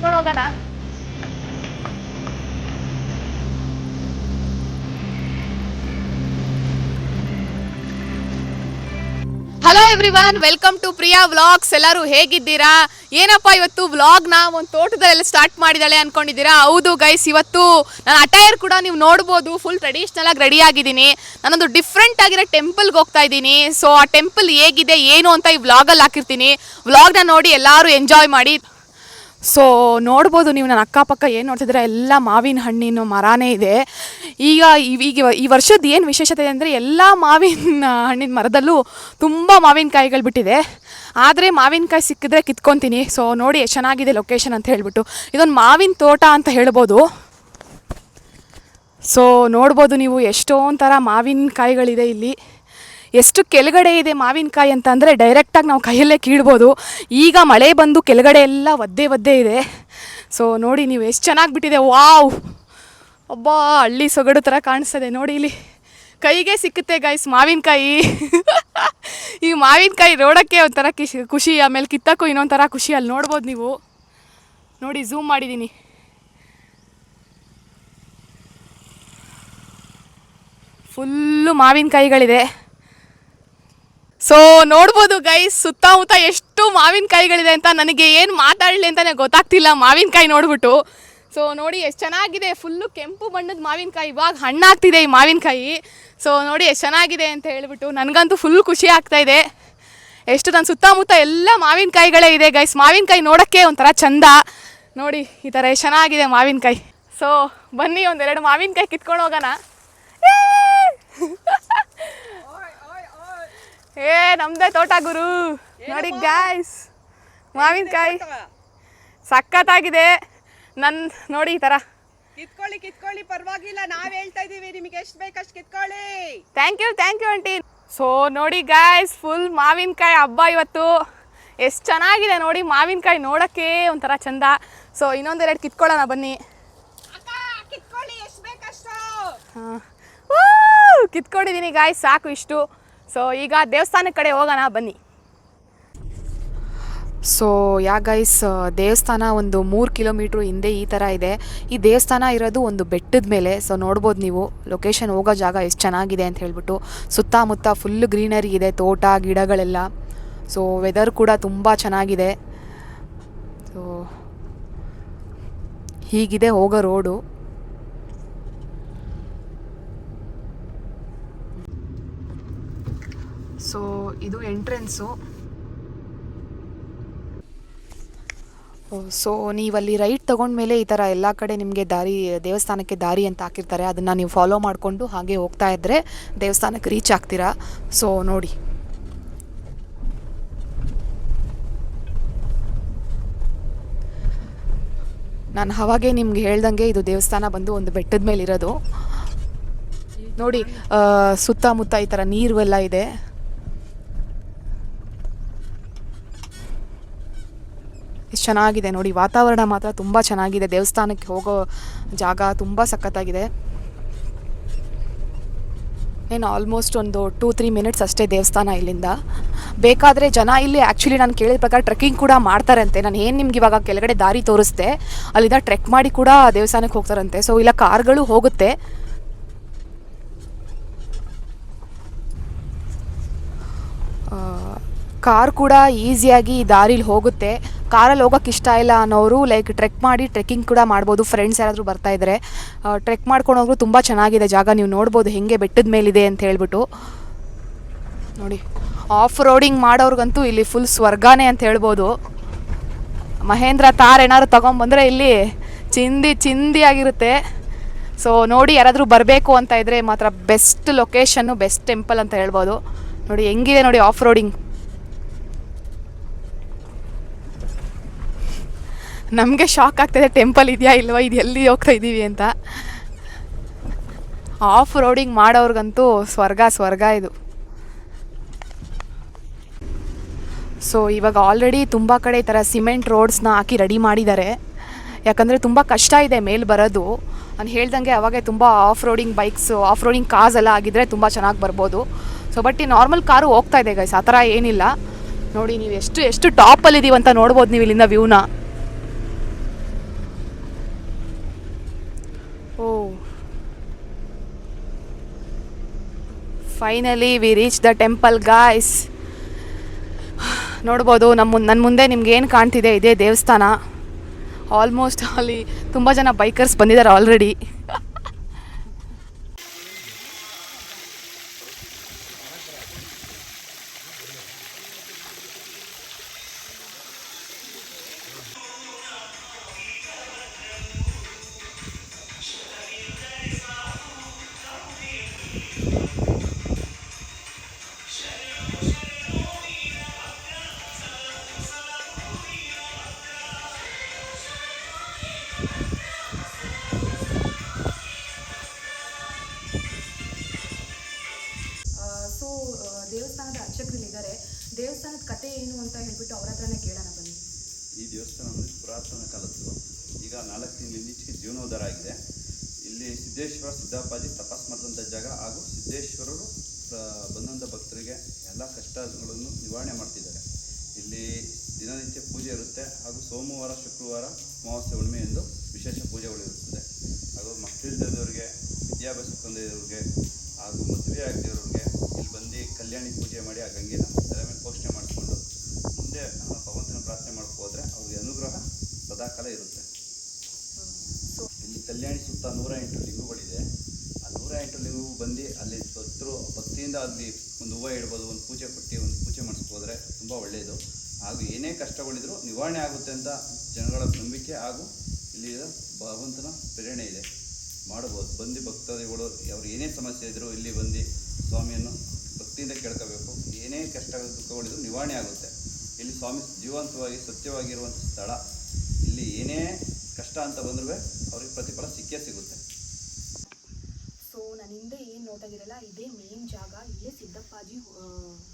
ಕಿತ್ಕೊಂಡು ಹೋಗೋಣ. Hello everyone, welcome to Priya vlogs. ಎಲ್ಲರೂ ಹೇಗಿದ್ದೀರಾ? ಏನಪ್ಪ ಇವತ್ತು ವ್ಲಾಗ್ನ ಒಂದು ತೋಟದಲ್ಲೆಲ್ಲ ಸ್ಟಾರ್ಟ್ ಮಾಡಿದಾಳೆ ಅನ್ಕೊಂಡಿದ್ದೀರಾ? ಹೌದು ಗೈಸ್, ಇವತ್ತು ನನ್ನ ಅಟೈರ್ ಕೂಡ ನೀವು ನೋಡ್ಬೋದು, ಫುಲ್ ಟ್ರೆಡಿಷ್ನಲ್ ಆಗಿ ರೆಡಿ ಆಗಿದ್ದೀನಿ. ನಾನೊಂದು ಡಿಫ್ರೆಂಟ್ ಆಗಿರೋ ಟೆಂಪಲ್ಗೆ ಹೋಗ್ತಾ ಇದ್ದೀನಿ. ಸೊ ಆ ಟೆಂಪಲ್ ಹೇಗಿದೆ ಏನು ಅಂತ ಈ ವ್ಲಾಗಲ್ಲಿ ಹಾಕಿರ್ತೀನಿ. ವ್ಲಾಗ್ನ ನೋಡಿ ಎಲ್ಲರೂ ಎಂಜಾಯ್ ಮಾಡಿ. ಸೊ ನೋಡ್ಬೋದು ನೀವು ನನ್ನ ಅಕ್ಕಪಕ್ಕ ಏನು ನೋಡ್ತಿದ್ರೆ ಎಲ್ಲ ಮಾವಿನ ಹಣ್ಣಿನ ಮರನೇ ಇದೆ. ಈಗ ಈ ವರ್ಷದ ಏನು ವಿಶೇಷತೆ ಅಂದರೆ ಎಲ್ಲ ಮಾವಿನ ಹಣ್ಣಿನ ಮರದಲ್ಲೂ ತುಂಬ ಮಾವಿನಕಾಯಿಗಳು ಬಿಟ್ಟಿದೆ. ಆದರೆ ಮಾವಿನಕಾಯಿ ಸಿಕ್ಕಿದ್ರೆ ಕಿತ್ಕೊತೀನಿ. ಸೊ ನೋಡಿ ಎಷ್ಟು ಚೆನ್ನಾಗಿದೆ ಲೊಕೇಶನ್ ಅಂತ ಹೇಳ್ಬಿಟ್ಟು. ಇದೊಂದು ಮಾವಿನ ತೋಟ ಅಂತ ಹೇಳ್ಬೋದು. ಸೊ ನೋಡ್ಬೋದು ನೀವು ಎಷ್ಟೊಂದು ಥರ ಮಾವಿನಕಾಯಿಗಳಿದೆ ಇಲ್ಲಿ. ಎಷ್ಟು ಕೆಳಗಡೆ ಇದೆ ಮಾವಿನಕಾಯಿ ಅಂತ ಅಂದರೆ ಡೈರೆಕ್ಟಾಗಿ ನಾವು ಕೈಯಲ್ಲೇ ಕೀಳ್ಬೋದು. ಈಗ ಮಳೆ ಬಂದು ಕೆಳಗಡೆ ಎಲ್ಲ ಒದ್ದೆ ಇದೆ. ಸೊ ನೋಡಿ ನೀವು ಎಷ್ಟು ಚೆನ್ನಾಗಿ ಬಿಟ್ಟಿದೆ. ವಾವ್, ಒಬ್ಬ ಹಳ್ಳಿ ಸೊಗಡು ಥರ ಕಾಣಿಸ್ತದೆ ನೋಡಿ. ಇಲ್ಲಿ ಕೈಗೆ ಸಿಕ್ಕುತ್ತೆ ಗೈಸ್ ಮಾವಿನಕಾಯಿ. ಈ ಮಾವಿನಕಾಯಿ ನೋಡೋಕ್ಕೆ ಒಂಥರ ಖುಷಿ, ಆಮೇಲೆ ಕಿತ್ತಕ್ಕೂ ಇನ್ನೊಂಥರ ಖುಷಿ. ಅಲ್ಲಿ ನೋಡ್ಬೋದು ನೀವು ನೋಡಿ, ಝೂಮ್ ಮಾಡಿದ್ದೀನಿ. ಫುಲ್ಲು ಮಾವಿನಕಾಯಿಗಳಿದೆ. ಸೊ ನೋಡ್ಬೋದು ಗೈಸ್, ಸುತ್ತಮುತ್ತ ಎಷ್ಟು ಮಾವಿನಕಾಯಿಗಳಿದೆ ಅಂತ ನನಗೆ ಏನು ಮಾತಾಡಲಿ ಅಂತಲೇ ಗೊತ್ತಾಗ್ತಿಲ್ಲ ಮಾವಿನಕಾಯಿ ನೋಡ್ಬಿಟ್ಟು. ಸೊ ನೋಡಿ ಎಷ್ಟು ಚೆನ್ನಾಗಿದೆ, ಫುಲ್ಲು ಕೆಂಪು ಬಣ್ಣದ ಮಾವಿನಕಾಯಿ. ಇವಾಗ ಹಣ್ಣಾಗ್ತಿದೆ ಈ ಮಾವಿನಕಾಯಿ. ಸೊ ನೋಡಿ ಎಷ್ಟು ಚೆನ್ನಾಗಿದೆ ಅಂತ ಹೇಳ್ಬಿಟ್ಟು ನನಗಂತೂ ಫುಲ್ ಖುಷಿ ಆಗ್ತಾಯಿದೆ. ಎಷ್ಟು ನನ್ನ ಸುತ್ತಮುತ್ತ ಎಲ್ಲ ಮಾವಿನಕಾಯಿಗಳೇ ಇದೆ ಗೈಸ್. ಮಾವಿನಕಾಯಿ ನೋಡೋಕ್ಕೆ ಒಂಥರ ಚಂದ ನೋಡಿ. ಈ ಥರ ಎಷ್ಟು ಚೆನ್ನಾಗಿದೆ ಮಾವಿನಕಾಯಿ. ಸೊ ಬನ್ನಿ ಒಂದೆರಡು ಮಾವಿನಕಾಯಿ ಕಿತ್ಕೊಂಡು ಹೋಗೋಣ. ಏ ನಮ್ದೇ ತೋಟ ಗುರು. ನೋಡಿ ಗಾಯ್ಸ್, ಮಾವಿನಕಾಯಿ ಸಖತ್ತಾಗಿದೆ. ನೋಡಿ ಈ ಥರ ಕಿತ್ಕೊಳ್ಳಿ ಪರವಾಗಿಲ್ಲ, ನಾವ್ ಹೇಳ್ತಾ ಇದೀವಿ, ನಿಮಗೆ ಎಷ್ಟು ಬೇಕಷ್ಟು ಕಿತ್ಕೊಳ್ಳಿ. Thank you aunty. ಸೊ ನೋಡಿ ಗಾಯ್ಸ್, ಫುಲ್ ಮಾವಿನಕಾಯಿ ಹಬ್ಬ ಇವತ್ತು. ಎಷ್ಟು ಚೆನ್ನಾಗಿದೆ ನೋಡಿ ಮಾವಿನಕಾಯಿ, ನೋಡೋಕ್ಕೆ ಒಂಥರ ಚಂದ. ಸೊ ಇನ್ನೊಂದೆರಡು ಕಿತ್ಕೊಳ್ಳೋಣ ಬನ್ನಿ. ಹಾಂ, ಕಿತ್ಕೊಂಡಿದ್ದೀನಿ ಗಾಯ್ಸ್, ಸಾಕು ಇಷ್ಟು. ಸೊ ಈಗ ದೇವಸ್ಥಾನದ ಕಡೆ ಹೋಗೋಣ ಬನ್ನಿ. ಸೊ ಗೈಸ್, ದೇವಸ್ಥಾನ ಒಂದು 3 ಕಿಲೋಮೀಟ್ರ್ ಹಿಂದೆ ಈ ಥರ ಇದೆ. ಈ ದೇವಸ್ಥಾನ ಇರೋದು ಒಂದು ಬೆಟ್ಟದ ಮೇಲೆ. ಸೊ ನೋಡ್ಬೋದು ನೀವು ಲೊಕೇಶನ್, ಹೋಗೋ ಜಾಗ ಎಷ್ಟು ಚೆನ್ನಾಗಿದೆ ಅಂತ ಹೇಳ್ಬಿಟ್ಟು. ಸುತ್ತಮುತ್ತ ಫುಲ್ ಗ್ರೀನರಿ ಇದೆ, ತೋಟ ಗಿಡಗಳೆಲ್ಲ. ಸೊ ವೆದರ್ ಕೂಡ ತುಂಬ ಚೆನ್ನಾಗಿದೆ. ಸೊ ಹೀಗಿದೆ ಹೋಗೋ ರೋಡು. ಸೊ ಇದು ಎಂಟ್ರೆನ್ಸು. ಸೊ ನೀವಲ್ಲಿ ರೈಟ್ ತೊಗೊಂಡ್ಮೇಲೆ ಈ ಥರ ಎಲ್ಲ ಕಡೆ ನಿಮಗೆ ದಾರಿ, ದೇವಸ್ಥಾನಕ್ಕೆ ದಾರಿ ಅಂತ ಹಾಕಿರ್ತಾರೆ. ಅದನ್ನು ನೀವು ಫಾಲೋ ಮಾಡಿಕೊಂಡು ಹಾಗೆ ಹೋಗ್ತಾ ಇದ್ದರೆ ದೇವಸ್ಥಾನಕ್ಕೆ ರೀಚ್ ಆಗ್ತೀರಾ. ಸೊ ನೋಡಿ, ನಾನು ಅವಾಗೇ ನಿಮ್ಗೆ ಹೇಳ್ದಂಗೆ ಇದು ದೇವಸ್ಥಾನ ಬಂದು ಒಂದು ಬೆಟ್ಟದ ಮೇಲೆ ಇರೋದು. ನೋಡಿ ಸುತ್ತಮುತ್ತ ಈ ಥರ ನೀರು ಎಲ್ಲ ಇದೆ. ಎಷ್ಟು ಚೆನ್ನಾಗಿದೆ ನೋಡಿ, ವಾತಾವರಣ ಮಾತ್ರ ತುಂಬ ಚೆನ್ನಾಗಿದೆ. ದೇವಸ್ಥಾನಕ್ಕೆ ಹೋಗೋ ಜಾಗ ತುಂಬ ಸಖತ್ತಾಗಿದೆ. ಏನು ಆಲ್ಮೋಸ್ಟ್ ಒಂದು 2-3 ಮಿನಿಟ್ಸ್ ಅಷ್ಟೇ ದೇವಸ್ಥಾನ ಇಲ್ಲಿಂದ. ಬೇಕಾದರೆ ಜನ ಇಲ್ಲಿ ಆ್ಯಕ್ಚುಲಿ ನಾನು ಕೇಳಿದ ಪ್ರಕಾರ ಟ್ರೆಕ್ಕಿಂಗ್ ಕೂಡ ಮಾಡ್ತಾರಂತೆ. ನಾನು ಏನು ನಿಮ್ಗೆ ಇವಾಗ ಕೆಳಗಡೆ ದಾರಿ ತೋರಿಸ್ದೆ, ಅಲ್ಲಿಂದ ಟ್ರೆಕ್ ಮಾಡಿ ಕೂಡ ದೇವಸ್ಥಾನಕ್ಕೆ ಹೋಗ್ತಾರಂತೆ. ಸೊ ಇಲ್ಲ ಕಾರ್ಗಳು ಹೋಗುತ್ತೆ. ಕಾರ್ ಕೂಡ ಈಸಿಯಾಗಿ ದಾರಿಲಿ ಹೋಗುತ್ತೆ. ಕಾರಲ್ಲಿ ಹೋಗೋಕ್ಕೆ ಇಷ್ಟ ಇಲ್ಲ ಅನ್ನೋರು ಲೈಕ್ ಟ್ರೆಕ್ ಮಾಡಿ ಟ್ರೆಕ್ಕಿಂಗ್ ಕೂಡ ಮಾಡ್ಬೋದು. ಫ್ರೆಂಡ್ಸ್ ಯಾರಾದರೂ ಬರ್ತಾಯಿದ್ರೆ ಟ್ರೆಕ್ ಮಾಡ್ಕೊಂಡು ಹೋದ್ರು ತುಂಬ ಚೆನ್ನಾಗಿದೆ ಜಾಗ. ನೀವು ನೋಡ್ಬೋದು ಹೆಂಗೆ ಬೆಟ್ಟದ ಮೇಲಿದೆ ಅಂತ ಹೇಳ್ಬಿಟ್ಟು. ನೋಡಿ, ಆಫ್ ರೋಡಿಂಗ್ ಮಾಡೋರ್ಗಂತೂ ಇಲ್ಲಿ ಫುಲ್ ಸ್ವರ್ಗನೇ ಅಂತ ಹೇಳ್ಬೋದು. ಮಹೇಂದ್ರ ತಾರ್ ಏನಾದ್ರು ತೊಗೊಂಬಂದರೆ ಇಲ್ಲಿ ಚಿಂದಿ ಆಗಿರುತ್ತೆ. ಸೊ ನೋಡಿ, ಯಾರಾದರೂ ಬರಬೇಕು ಅಂತ ಇದ್ದರೆ ಮಾತ್ರ ಬೆಸ್ಟ್ ಲೊಕೇಶನ್ನು, ಬೆಸ್ಟ್ ಟೆಂಪಲ್ ಅಂತ ಹೇಳ್ಬೋದು. ನೋಡಿ ಹೆಂಗಿದೆ ನೋಡಿ ಆಫ್ ರೋಡಿಂಗ್. ನಮಗೆ ಶಾಕ್ ಆಗ್ತಾಯಿದೆ, ಟೆಂಪಲ್ ಇದೆಯಾ ಇಲ್ವಾ, ಇದು ಎಲ್ಲಿ ಹೋಗ್ತಾ ಇದ್ದೀವಿ ಅಂತ. ಆಫ್ ರೋಡಿಂಗ್ ಮಾಡೋರ್ಗಂತೂ ಸ್ವರ್ಗ ಇದು. ಸೊ ಇವಾಗ ಆಲ್ರೆಡಿ ತುಂಬ ಕಡೆ ಈ ಥರ ಸಿಮೆಂಟ್ ರೋಡ್ಸ್ನ ಹಾಕಿ ರೆಡಿ ಮಾಡಿದ್ದಾರೆ. ಯಾಕಂದರೆ ತುಂಬ ಕಷ್ಟ ಇದೆ ಮೇಲೆ ಬರೋದು. ನಾನು ಹೇಳ್ದಂಗೆ ಅವಾಗೆ ತುಂಬ off roading bikes, off roading cars ಎಲ್ಲ ಆಗಿದ್ದರೆ ತುಂಬ ಚೆನ್ನಾಗಿ ಬರ್ಬೋದು. ಸೊ ಬಟ್ ಈ ನಾರ್ಮಲ್ ಕಾರು ಹೋಗ್ತಾ ಇದೆ ಗೈಸ್, ಆ ಥರ ಏನಿಲ್ಲ. ನೋಡಿ ನೀವು ಎಷ್ಟು ಟಾಪಲ್ಲಿದ್ದೀವಿ ಅಂತ ನೋಡ್ಬೋದು ನೀವು ಇಲ್ಲಿಂದ ವ್ಯೂನ. Finally we reach the temple guys. ನೋಡ್ಬೋದು ನನ್ನ ಮುಂದೆ ನಿಮ್ಗೆ ಏನು ಕಾಣ್ತಿದೆ ಇದೇ ದೇವಸ್ಥಾನ. ಆಲ್ಮೋಸ್ಟ್ ಅಲ್ಲಿ ತುಂಬ ಜನ ಬೈಕರ್ಸ್ ಬಂದಿದ್ದಾರೆ ಆಲ್ರೆಡಿ. ದೇವಸ್ಥಾನದ ಅರ್ಚಕರಿದ್ದಾರೆ. ದೇವಸ್ಥಾನದ ಕತೆ ಏನು ಅಂತ ಹೇಳ್ಬಿಟ್ಟು ಅವ್ರ ಹತ್ರನೇ ಕೇಳೋಣ ಬನ್ನಿ. ಈ ದೇವಸ್ಥಾನ ಅಂದರೆ ಪುರಾತನ ಕಾಲದ್ದು, ಈಗ 4 ತಿಂಗಳಿಂದ ಈಚೆಗೆ ಜೀರ್ಣೋದ್ಧಾರ ಆಗಿದೆ. ಇಲ್ಲಿ ಸಿದ್ದೇಶ್ವರ ಸಿದ್ದಪ್ಪಾಜಿ ತಪಸ್ ಮಾಡಿದಂಥ ಜಾಗ ಹಾಗೂ ಸಿದ್ದೇಶ್ವರರು ಬಂದಂಥ ಭಕ್ತರಿಗೆ ಎಲ್ಲ ಕಷ್ಟಗಳನ್ನು ನಿವಾರಣೆ ಮಾಡ್ತಿದ್ದಾರೆ. ಇಲ್ಲಿ ದಿನನಿತ್ಯ ಪೂಜೆ ಇರುತ್ತೆ ಹಾಗೂ ಸೋಮವಾರ ಶುಕ್ರವಾರ ಅಮಾವಾಸ್ಯೆ ಹುಣ್ಣಿಮೆ ಎಂದು ವಿಶೇಷ ಪೂಜೆಗಳಿರುತ್ತದೆ. ಹಾಗೂ ಮಕ್ಕಳಿಲ್ಲದವ್ರಿಗೆ, ವಿದ್ಯಾಭ್ಯಾಸ ಹೊಂದಿದವ್ರಿಗೆ ಹಾಗೂ ಮದುವೆ ಆಗದಿರೋರಿಗೆ ಇಲ್ಲಿ ಬಂದು ಕಲ್ಯಾಣಿ ಪೂಜೆ ಮಾಡಿ ಆ ಗಂಗೆನ ತಲೆ ಮೇಲೆ ಪೋಷಣೆ ಮಾಡಿಕೊಂಡು ಮುಂದೆ ಭಗವಂತನ ಪ್ರಾರ್ಥನೆ ಮಾಡ್ಕೋದ್ರೆ ಅವ್ರಿಗೆ ಅನುಗ್ರಹ ಸದಾಕಾಲ ಇರುತ್ತೆ. ಇಲ್ಲಿ ಕಲ್ಯಾಣಿ ಸುತ್ತ 108 ಲಿಂಗಗಳಿದೆ. ಆ 108 ಲಿಂಗವು ಬಂದು ಅಲ್ಲಿ ಭಕ್ತರು ಭಕ್ತಿಯಿಂದ ಅಲ್ಲಿ ಒಂದು ಹೂವು ಇಡ್ಬೋದು, ಒಂದು ಪೂಜೆ ಕೊಟ್ಟು ಒಂದು ಪೂಜೆ ಮಾಡಿಸ್ಕೋದ್ರೆ ತುಂಬ ಒಳ್ಳೆಯದು. ಹಾಗೂ ಏನೇ ಕಷ್ಟಗಳಿದ್ರೂ ನಿವಾರಣೆ ಆಗುತ್ತೆ ಅಂತ ಜನಗಳ ನಂಬಿಕೆ ಹಾಗೂ ಇಲ್ಲಿ ಭಗವಂತನ ಪ್ರೇರಣೆ ಇದೆ. ಮಾಡ್ಬೋದು ಬಂದು ಭಕ್ತಾದಿಗಳು ಅವ್ರು ಏನೇ ಸಮಸ್ಯೆ ಇದ್ದರೂ ಇಲ್ಲಿ ಬಂದು ಸ್ವಾಮಿಯನ್ನು ಭಕ್ತಿಯಿಂದ ಕೇಳ್ಕೋಬೇಕು. ಏನೇ ಕಷ್ಟ ದುಃಖಗಳಿದ್ರೂ ನಿವಾರಣೆ ಆಗುತ್ತೆ. ಇಲ್ಲಿ ಸ್ವಾಮಿ ಜೀವಂತವಾಗಿ ಸತ್ಯವಾಗಿರುವಂಥ ಸ್ಥಳ. ಇಲ್ಲಿ ಏನೇ ಕಷ್ಟ ಅಂತ ಬಂದರೂ ಅವ್ರಿಗೆ ಪ್ರತಿಫಲ ಸಿಕ್ಕೇ ಸಿಗುತ್ತೆ. ಸೊ ನನ್ನ ಹಿಂದೆ ಏನು ನೋಡ್ತಾ ಇದ್ದೀರಲ್ಲ, ಇದೇ ಮೇನ್ ಜಾಗ. ಇಲ್ಲೇ ಸಿದ್ದಪ್ಪಾಜಿ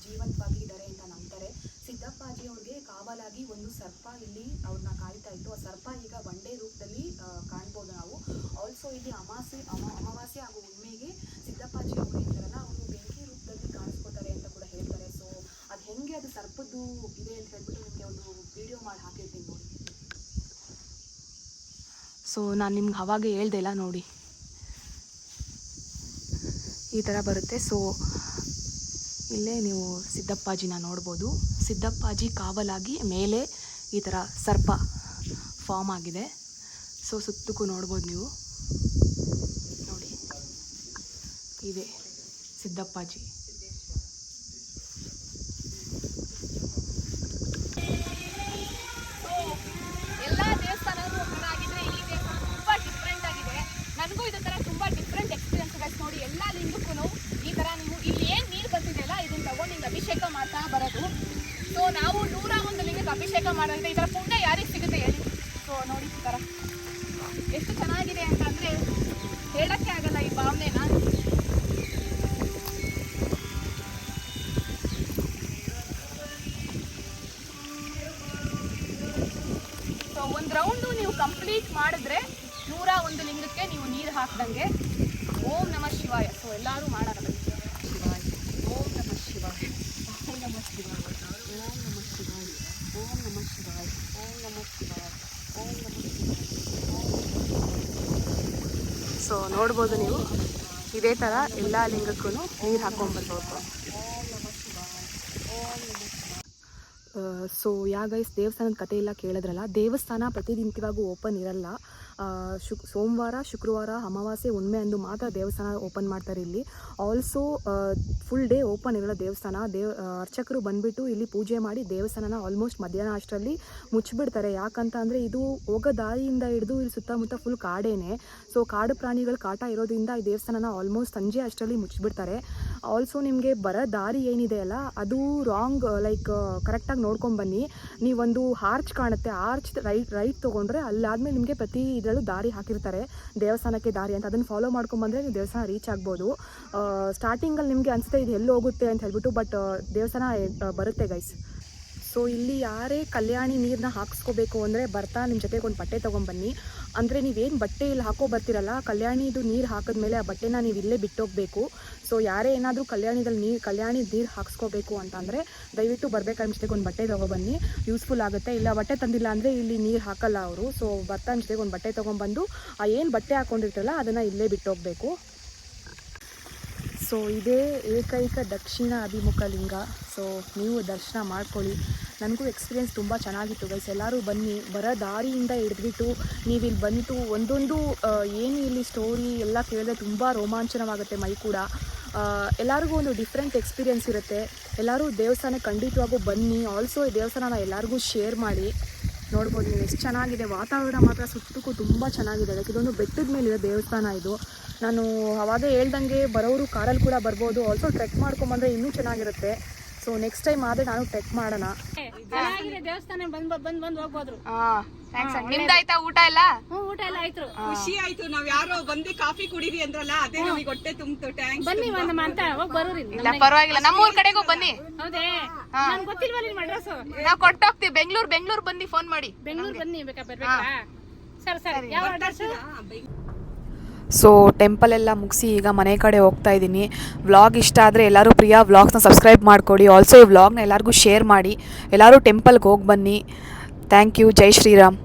ಜೀವಂತವಾಗಿ ಇದ್ದಾರೆ ಅಂತ ನಂಬ್ತಾರೆ. ಸಿದ್ದಪ್ಪಾಜಿ ಅವ್ರಿಗೆ ಕಾವಲಾಗಿ ಒಂದು ಸರ್ಪ ಇಲ್ಲಿ ಅವ್ರನ್ನ ಕಾಯ್ತಾ ಇತ್ತು. ಆ ಸರ್ಪ ಈಗ ಬಂಡೆ ರೂಪದಲ್ಲಿ ಕಾಣ್ಬೋದು ನಾವು. ಆಲ್ಸೋ ಇಲ್ಲಿ ಅಮಾವಾಸ್ಯೆ ಹಾಗೂ ಹುಣ್ಣಿಮೆಗೆ ಸಿದ್ದಪ್ಪಾಜಿ ಅವರು ಇರ್ತಾರಲ್ಲ, ಅವರು ಬೆಂಕಿ ರೂಪದಲ್ಲಿ ಕಾಣಿಸ್ಕೋತಾರೆ ಅಂತ ಕೂಡ ಹೇಳ್ತಾರೆ. ಸೊ ಅದು ಹೆಂಗೆ ಅದು ಸರ್ಪದ್ದು ಇದೆ ಅಂತ ಹೇಳ್ಬಿಟ್ಟು ನಿಮಗೆ ಒಂದು ವಿಡಿಯೋ ಮಾಡಿ ಹಾಕಿರ್ತೀನಿ ನೋಡಿ. ಸೊ ನಾನು ನಿಮ್ಗೆ ಅವಾಗ ಹೇಳ್ದೆ ಇಲ್ಲ ನೋಡಿ, ಈ ಥರ ಬರುತ್ತೆ. ಸೊ ಇಲ್ಲೇ ನೀವು ಸಿದ್ದಪ್ಪಾಜಿನ ನೋಡ್ಬೋದು. ಸಿದ್ದಪ್ಪಾಜಿ ಕಾವಲಾಗಿ ಮೇಲೆ ಈ ಥರ ಸರ್ಪ ಫಾರ್ಮ್ ಆಗಿದೆ. ಸೊ ಸುತ್ತಕ್ಕೂ ನೋಡ್ಬೋದು ನೀವು ನೋಡಿ, ಇದೆ ಸಿದ್ದಪ್ಪಾಜಿ. ಎಲ್ಲ ದೇವಸ್ಥಾನಗಳು ಒಂದಾಗಿದ್ರೆ ಈ ದೇವಸ್ಥಾನ ತುಂಬ ಡಿಫ್ರೆಂಟ್ ಆಗಿದೆ. ನನಗೂ ಇದೇ ಥರ ತುಂಬ ಡಿಫ್ರೆಂಟ್ ಎಕ್ಸ್ಪೀರಿಯನ್ಸ್ ಇದೆ ನೋಡಿ. ಎಲ್ಲ ಲಿಂಗಕ್ಕೂ ಈ ಥರ ನೀವು ಇಲ್ಲಿ ಏನು ನೀರು ಬರ್ತಿದೆಯಲ್ಲ, ಇದನ್ನು ತಗೊಂಡು ಹಿಂಗೆ ಅಭಿಷೇಕ ಮಾಡ್ತಾ ಬರೋದು. ಸೊ ನಾವು 101 ಲಿಂಗಕ್ಕೆ ಅಭಿಷೇಕ ಮಾಡೋದಂತೆ ಈ ಥರ ಪುಣ್ಯ ಯಾರಿಗೆ ಸಿಗುತ್ತೆ ಹೇಳಿ. ಸೊ ನೋಡಿ ಈ ಥರ ಎಷ್ಟು ಚೆನ್ನಾಗಿದೆ ಅಂತಂದರೆ ಹೇಳೋಕ್ಕೆ ಆಗಲ್ಲ ಈ ಭಾವನೆನ. ಸೊ ಒಂದು ರೌಂಡು ನೀವು ಕಂಪ್ಲೀಟ್ ಮಾಡಿದ್ರೆ 101 ಲಿಂಗಕ್ಕೆ ನೀವು ನೀರು ಹಾಕ್ದಂಗೆ. ಓಂ ನಮಃ ಶಿವಾಯ. ಸೊ ಎಲ್ಲರೂ ಮಾಡೋಣ ಶಿವಾಯ. ಓಂ ನಮಃ ಶಿವಾಯ, ಓಂ ನಮಃ ಶಿವಾಯ, ಓಂ ನಮಃ ಶಿವಾಯ, ಓಂ ನಮಃ ಶಿವಾಯ, ಓಂ ನಮಃ ಶಿವಾಯ, ಓಂ ನಮಃ ಶಿವಾಯ. ಸೊ ನೋಡ್ಬೋದು ನೀವು ಇದೇ ಥರ ಎಲ್ಲ ಲಿಂಗಕ್ಕೂ ನೀರು ಹಾಕ್ಕೊಂಡ್ಬರ್ಬೋದು. ಓಂ ನಮಃ ಶಿವಾಯ, ಓಂ ನಮಃ ಶಿವಾಯ. ಸೊ ಗೈಸ್ ದೇವಸ್ಥಾನದ ಕತೆ ಎಲ್ಲ ಕೇಳಿದ್ರಲ್ಲ, ದೇವಸ್ಥಾನ ಪ್ರತಿನಿತ್ಯವಾಗೂ ಓಪನ್ ಇರಲ್ಲ. ಸೋಮವಾರ ಶುಕ್ರವಾರ ಅಮಾವಾಸ್ಯೆ ಹುಣ್ಣಿಮೆ ಅಂದು ಮಾತ್ರ ದೇವಸ್ಥಾನ ಓಪನ್ ಮಾಡ್ತಾರೆ ಇಲ್ಲಿ. ಆಲ್ಸೋ ಫುಲ್ ಡೇ ಓಪನ್ ಇರಲ್ಲ ದೇವಸ್ಥಾನ. ಅರ್ಚಕರು ಬಂದುಬಿಟ್ಟು ಇಲ್ಲಿ ಪೂಜೆ ಮಾಡಿ ದೇವಸ್ಥಾನನ ಆಲ್ಮೋಸ್ಟ್ ಮಧ್ಯಾಹ್ನ ಅಷ್ಟರಲ್ಲಿ ಮುಚ್ಚಿಬಿಡ್ತಾರೆ. ಯಾಕಂತ ಅಂದರೆ ಇದು ಹೋಗೋ ದಾರಿಯಿಂದ ಹಿಡಿದು ಇಲ್ಲಿ ಸುತ್ತಮುತ್ತ ಫುಲ್ ಕಾಡೇನೆ. ಸೊ ಕಾಡು ಪ್ರಾಣಿಗಳು ಕಾಟ ಇರೋದ್ರಿಂದ ಈ ದೇವಸ್ಥಾನನ ಆಲ್ಮೋಸ್ಟ್ ಸಂಜೆ ಅಷ್ಟರಲ್ಲಿ ಮುಚ್ಚಿಬಿಡ್ತಾರೆ. ಆಲ್ಸೋ ನಿಮಗೆ ಬರೋ ದಾರಿ ಏನಿದೆ ಅಲ್ಲ, ಅದು ರಾಂಗ್ ಲೈಕ್ ಕರೆಕ್ಟಾಗಿ ನೋಡ್ಕೊಂಬನ್ನಿ. ನೀವೊಂದು ಆರ್ಚ್ ಕಾಣುತ್ತೆ, ಆರ್ಚ್ ರೈಟ್ ತೊಗೊಂಡ್ರೆ ಅಲ್ಲಾದಮೇಲೆ ನಿಮಗೆ ಪ್ರತಿ ಇದರಲ್ಲೂ ದಾರಿ ಹಾಕಿರ್ತಾರೆ ದೇವಸ್ಥಾನಕ್ಕೆ ದಾರಿ ಅಂತ. ಅದನ್ನು ಫಾಲೋ ಮಾಡ್ಕೊಂಬಂದರೆ ನೀವು ದೇವಸ್ಥಾನ ರೀಚ್ ಆಗ್ಬೋದು. ಸ್ಟಾರ್ಟಿಂಗಲ್ಲಿ ನಿಮಗೆ ಅನಿಸುತ್ತೆ ಇದು ಎಲ್ಲಿ ಹೋಗುತ್ತೆ ಅಂತ ಹೇಳ್ಬಿಟ್ಟು, ಬಟ್ ದೇವಸ್ಥಾನ ಬರುತ್ತೆ ಗೈಸ್. ಸೊ ಇಲ್ಲಿ ಯಾರೇ ಕಲ್ಯಾಣಿ ನೀರನ್ನ ಹಾಕಿಸ್ಕೋಬೇಕು ಅಂದರೆ ಬರ್ತಾ ನಿಮ್ಮ ಜೊತೆಗೆ ಒಂದು ಬಟ್ಟೆ ತೊಗೊಂಬನ್ನಿ. ಅಂದರೆ ನೀವೇನು ಬಟ್ಟೆ ಇಲ್ಲಿ ಹಾಕೋ ಬರ್ತೀರಲ್ಲ, ಕಲ್ಯಾಣಿದು ನೀರು ಹಾಕಿದ್ಮೇಲೆ ಆ ಬಟ್ಟೆನ ನೀವು ಇಲ್ಲೇ ಬಿಟ್ಟೋಗಬೇಕು. ಸೊ ಯಾರೇ ಏನಾದರೂ ಕಲ್ಯಾಣಿ ನೀರು ಹಾಕಿಸ್ಕೋಬೇಕು ಅಂತಂದರೆ ದಯವಿಟ್ಟು ಬರ್ಬೇಕಾದ್ರೆ ಜೊತೆಗೆ ಒಂದು ಬಟ್ಟೆ ತೊಗೊಬನ್ನಿ, ಯೂಸ್ಫುಲ್ ಆಗುತ್ತೆ. ಇಲ್ಲ ಬಟ್ಟೆ ತಂದಿಲ್ಲ ಅಂದರೆ ಇಲ್ಲಿ ನೀರು ಹಾಕಲ್ಲ ಅವರು. ಸೊ ಬರ್ತಾ ಜೊತೆಗೆ ಒಂದು ಬಟ್ಟೆ ತೊಗೊಂಬಂದು ಆ ಏನು ಬಟ್ಟೆ ಹಾಕ್ಕೊಂಡಿರ್ತಾರಲ್ಲ ಅದನ್ನು ಇಲ್ಲೇ ಬಿಟ್ಟೋಗಬೇಕು. ಸೊ ಇದೇ ಏಕೈಕ ದಕ್ಷಿಣ ಅಭಿಮುಖ ಲಿಂಗ. ಸೊ ನೀವು ದರ್ಶನ ಮಾಡ್ಕೊಳ್ಳಿ. ನನಗೂ ಎಕ್ಸ್ಪೀರಿಯೆನ್ಸ್ ತುಂಬ ಚೆನ್ನಾಗಿತ್ತು ಗೈಸ್. ಎಲ್ಲರೂ ಬನ್ನಿ, ಬರೋ ದಾರಿಯಿಂದ ಹಿಡಿದ್ಬಿಟ್ಟು ನೀವು ಇಲ್ಲಿ ಬಂತು ಒಂದೊಂದು ಏನು ಇಲ್ಲಿ ಸ್ಟೋರಿ ಎಲ್ಲ ಕೇಳಿದ್ರೆ ತುಂಬ ರೋಮಾಂಚನವಾಗುತ್ತೆ ಮೈ ಕೂಡ. ಎಲ್ಲರಿಗೂ ಒಂದು ಡಿಫ್ರೆಂಟ್ ಎಕ್ಸ್ಪೀರಿಯೆನ್ಸ್ ಇರುತ್ತೆ. ಎಲ್ಲರೂ ದೇವಸ್ಥಾನಕ್ಕೆ ಖಂಡಿತವಾಗೂ ಬನ್ನಿ. ಆಲ್ಸೋ ಈ ದೇವಸ್ಥಾನ ಎಲ್ಲರಿಗೂ ಶೇರ್ ಮಾಡಿ. ನೋಡ್ಬೋದು ನೀವು ಎಷ್ಟು ಚೆನ್ನಾಗಿದೆ. ವಾತಾವರಣ ಮಾತ್ರ ಸುತ್ತಕ್ಕೂ ತುಂಬ ಚೆನ್ನಾಗಿದೆ. ಅದಕ್ಕೆ ಇದೊಂದು ಬೆಟ್ಟದ ಮೇಲಿರೋ ದೇವಸ್ಥಾನ ಇದು. ನಾನು ಅವಾಗ ಹೇಳ್ದಂಗೆ ಬರೋರು ಕಾರಲ್ಲಿ ಕೂಡ ಬರ್ಬೋದು. ಆಲ್ಸೋ ಟ್ರೆಕ್ ಮಾಡ್ಕೊಂಬಂದರೆ ಇನ್ನೂ ಚೆನ್ನಾಗಿರುತ್ತೆ. ಸೊ ನೆಕ್ಸ್ಟ್ ಟೈಮ್ ಆದರೆ ನಾನು ಟ್ರೆಕ್ ಮಾಡೋಣ. ದೇವಸ್ಥಾನ ಬಂದ್ ಹೋಗ್ಬೋದು. ನಿಮ್ದಾಯ್ತಾ ಊಟ ಎಲ್ಲ? ಊಟ ಎಲ್ಲ ಆಯ್ತು. ಖುಷಿ ಆಯ್ತು. ನಾವ್ ಯಾರೋ ಬಂದು ಕಾಫಿ ಕುಡೀರಿ ಅಂದ್ರಲ್ಲ, ಅದೇ ನಮಗೆ ಹೊಟ್ಟೆ ತುಂಬಿತು. ಟ್ಯಾಂಕ್ಸ್. ಬನ್ನಿ ಒಂದು ಅಂತ ಹೋಗಿ ಬರೋರಿ. ಇಲ್ಲ ಪರವಾಗಿಲ್ಲ, ನಮ್ಮೂರ್ ಕಡೆಗೂ ಬನ್ನಿ. ಹೌದೇ? ನನ್ಗೆ ಗೊತ್ತಿಲ್ವಲ್ಲ ನಿಮ್ಮ ಅಡ್ರೆಸ್. ನಾವು ಕೊಟ್ಟೋಗ್ತೀವಿ. ಬೆಂಗಳೂರು ಬಂದು ಫೋನ್ ಮಾಡಿ. ಬೆಂಗಳೂರು ಬನ್ನಿ ಬರ್ಬೇಕಾ? ಸರಿ ಯಾವ ಅಡ್ರೆಸ್? ಸೊ ಟೆಂಪಲ್ ಎಲ್ಲ ಮುಗಿಸಿ ಈಗ ಮನೆ ಕಡೆ ಹೋಗ್ತಾ ಇದ್ದೀನಿ. ವ್ಲಾಗ್ ಇಷ್ಟ ಆದರೆ ಎಲ್ಲರೂ ಪ್ರಿಯಾ ವ್ಲಾಗ್ಸ್ನ ಸಬ್ಸ್ಕ್ರೈಬ್ ಮಾಡ್ಕೊಡಿ. ಆಲ್ಸೋ ಈ ವ್ಲಾಗ್ನ ಎಲ್ಲರಿಗೂ ಶೇರ್ ಮಾಡಿ. ಎಲ್ಲರೂ ಟೆಂಪಲ್ಗೆ ಹೋಗಿ ಬನ್ನಿ. Thank you. ಜೈ ಶ್ರೀರಾಮ್.